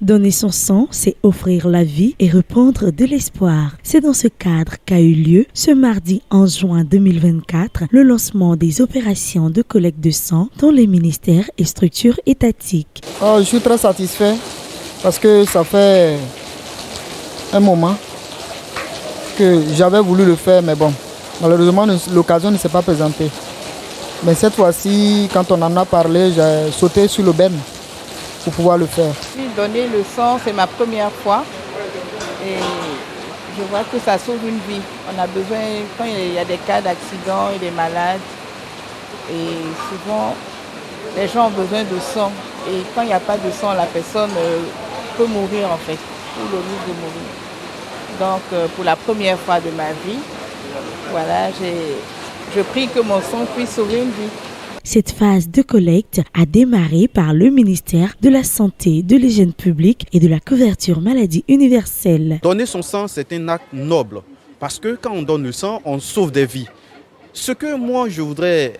Donner son sang, c'est offrir la vie et répandre de l'espoir. C'est dans ce cadre qu'a eu lieu, ce mardi 11 juin 2024, le lancement des opérations de collecte de sang dans les ministères et structures étatiques. Je suis très satisfait parce que ça fait un moment que j'avais voulu le faire, mais bon, malheureusement l'occasion ne s'est pas présentée. Mais cette fois-ci, quand on en a parlé, j'ai sauté sur le ben pour pouvoir le faire. Donner le sang, c'est ma première fois et je vois que ça sauve une vie. On a besoin, quand il y a des cas d'accident, il est malade et souvent les gens ont besoin de sang et quand il n'y a pas de sang, la personne peut mourir en fait, ou le risque de mourir. Donc pour la première fois de ma vie, voilà, je prie que mon sang puisse sauver une vie. Cette phase de collecte a démarré par le ministère de la Santé, de l'Hygiène publique et de la couverture maladie universelle. Donner son sang, c'est un acte noble parce que quand on donne le sang, on sauve des vies. Ce que moi, je voudrais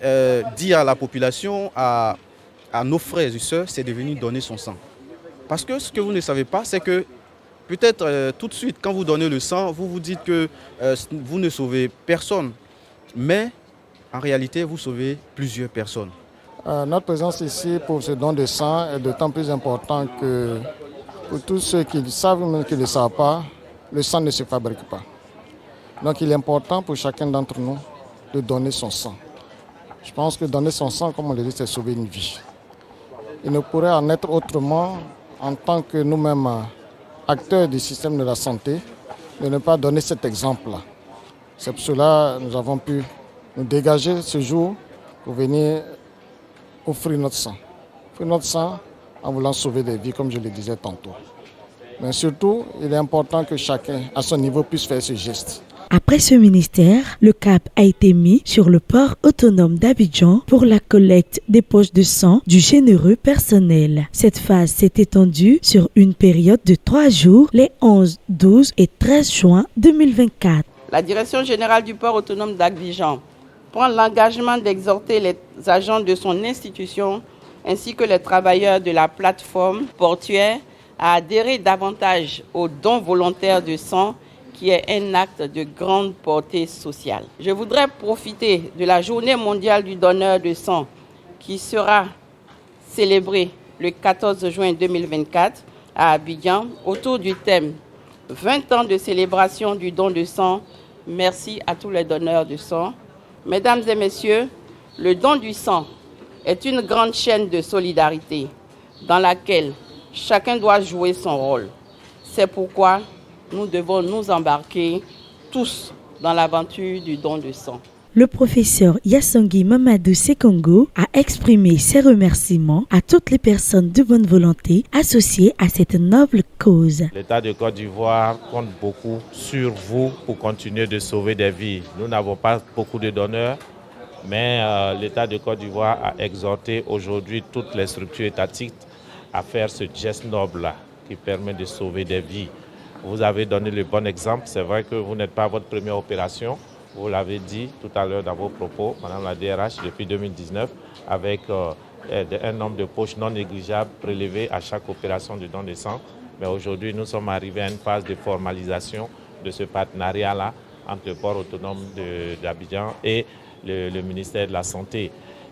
dire à la population, à nos frères et sœurs, c'est de venir donner son sang. Parce que ce que vous ne savez pas, c'est que peut-être tout de suite, quand vous donnez le sang, vous vous dites que vous ne sauvez personne. Mais en réalité, vous sauvez plusieurs personnes. Notre présence ici pour ce don de sang est d'autant plus important que pour tous ceux qui le savent ou qui ne le savent pas, le sang ne se fabrique pas. Donc il est important pour chacun d'entre nous de donner son sang. Je pense que donner son sang, comme on le dit, c'est sauver une vie. Il ne pourrait en être autrement en tant que nous-mêmes acteurs du système de la santé de ne pas donner cet exemple-là. C'est pour cela que nous avons pu nous dégager ce jour pour venir offrir notre sang. Offrir notre sang en voulant sauver des vies, comme je le disais tantôt. Mais surtout, il est important que chacun, à son niveau, puisse faire ce geste. Après ce ministère, le cap a été mis sur le port autonome d'Abidjan pour la collecte des poches de sang du généreux personnel. Cette phase s'est étendue sur une période de 3 jours, les 11, 12 et 13 juin 2024. La Direction générale du port autonome d'Abidjan prend l'engagement d'exhorter les agents de son institution ainsi que les travailleurs de la plateforme portuaire à adhérer davantage aux dons volontaires de sang qui est un acte de grande portée sociale. Je voudrais profiter de la Journée mondiale du donneur de sang qui sera célébrée le 14 juin 2024 à Abidjan autour du thème 20 ans de célébration du don de sang. Merci à tous les donneurs de sang. Mesdames et messieurs, le don du sang est une grande chaîne de solidarité dans laquelle chacun doit jouer son rôle. C'est pourquoi nous devons nous embarquer tous dans l'aventure du don de sang. Le professeur Yassongui Mamadou Sekongo a exprimé ses remerciements à toutes les personnes de bonne volonté associées à cette noble cause. L'État de Côte d'Ivoire compte beaucoup sur vous pour continuer de sauver des vies. Nous n'avons pas beaucoup de donneurs, mais l'État de Côte d'Ivoire a exhorté aujourd'hui toutes les structures étatiques à faire ce geste noble-là qui permet de sauver des vies. Vous avez donné le bon exemple. C'est vrai que vous n'êtes pas votre première opération. Vous l'avez dit tout à l'heure dans vos propos, Madame la DRH, depuis 2019, avec un nombre de poches non négligeables prélevées à chaque opération de don de sang. Mais aujourd'hui, nous sommes arrivés à une phase de formalisation de ce partenariat-là entre le port autonome d'Abidjan et le ministère de la Santé.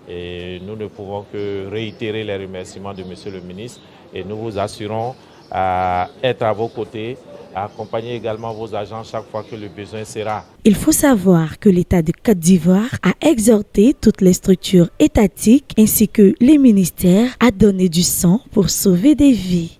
Et nous ne pouvons que réitérer les remerciements de Monsieur le ministre et nous vous assurons à être à vos côtés, à accompagner également vos agents chaque fois que le besoin sera. Il faut savoir que l'État de Côte d'Ivoire a exhorté toutes les structures étatiques ainsi que les ministères à donner du sang pour sauver des vies.